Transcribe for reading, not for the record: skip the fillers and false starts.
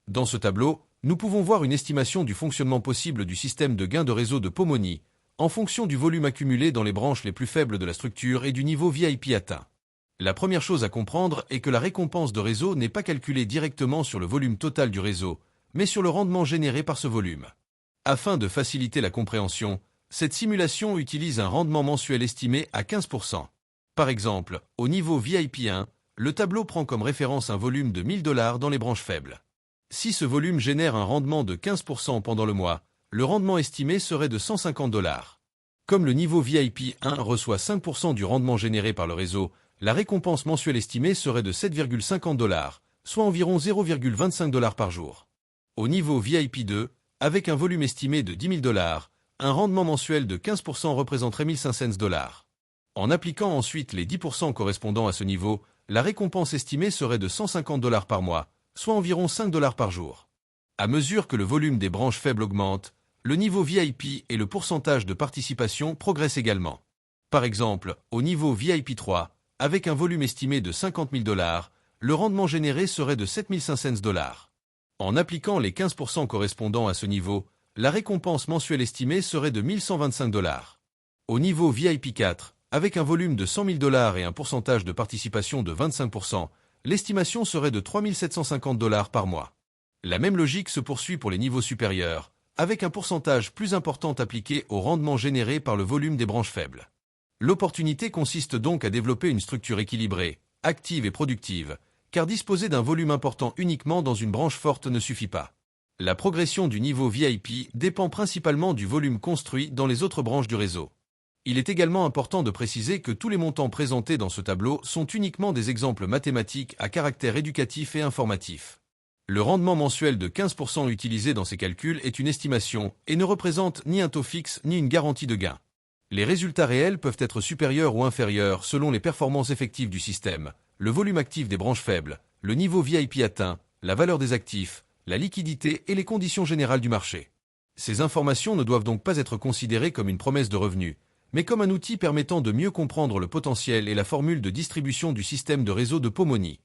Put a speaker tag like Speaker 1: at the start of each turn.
Speaker 1: Dans ce tableau, nous pouvons voir une estimation du fonctionnement possible du système de gain de réseau de Pomoni, en fonction du volume accumulé dans les branches les plus faibles de la structure et du niveau VIP atteint. La première chose à comprendre est que la récompense de réseau n'est pas calculée directement sur le volume total du réseau, mais sur le rendement généré par ce volume. Afin de faciliter la compréhension, cette simulation utilise un rendement mensuel estimé à 15%. Par exemple, au niveau VIP 1, le tableau prend comme référence un volume de 1000 $ dans les branches faibles. Si ce volume génère un rendement de 15% pendant le mois, le rendement estimé serait de 150 $. Comme le niveau VIP 1 reçoit 5% du rendement généré par le réseau, la récompense mensuelle estimée serait de 7,50 $, soit environ 0,25 $ par jour. Au niveau VIP 2, avec un volume estimé de 10 000 $, un rendement mensuel de 15% représenterait 1500 $. En appliquant ensuite les 10% correspondant à ce niveau, la récompense estimée serait de 150 $ par mois, soit environ 5 $ par jour. À mesure que le volume des branches faibles augmente, le niveau VIP et le pourcentage de participation progressent également. Par exemple, au niveau VIP 3, avec un volume estimé de 50 000 $, le rendement généré serait de 7 500 $. En appliquant les 15% correspondant à ce niveau, la récompense mensuelle estimée serait de 1125 $. Au niveau VIP 4, avec un volume de 100 000 $ et un pourcentage de participation de 25%, l'estimation serait de 3 750 $ par mois. La même logique se poursuit pour les niveaux supérieurs, avec un pourcentage plus important appliqué au rendement généré par le volume des branches faibles. L'opportunité consiste donc à développer une structure équilibrée, active et productive, car disposer d'un volume important uniquement dans une branche forte ne suffit pas. La progression du niveau VIP dépend principalement du volume construit dans les autres branches du réseau. Il est également important de préciser que tous les montants présentés dans ce tableau sont uniquement des exemples mathématiques à caractère éducatif et informatif. Le rendement mensuel de 15% utilisé dans ces calculs est une estimation et ne représente ni un taux fixe ni une garantie de gain. Les résultats réels peuvent être supérieurs ou inférieurs selon les performances effectives du système, le volume actif des branches faibles, le niveau VIP atteint, la valeur des actifs, la liquidité et les conditions générales du marché. Ces informations ne doivent donc pas être considérées comme une promesse de revenu, mais comme un outil permettant de mieux comprendre le potentiel et la formule de distribution du système de réseau de Pomoni.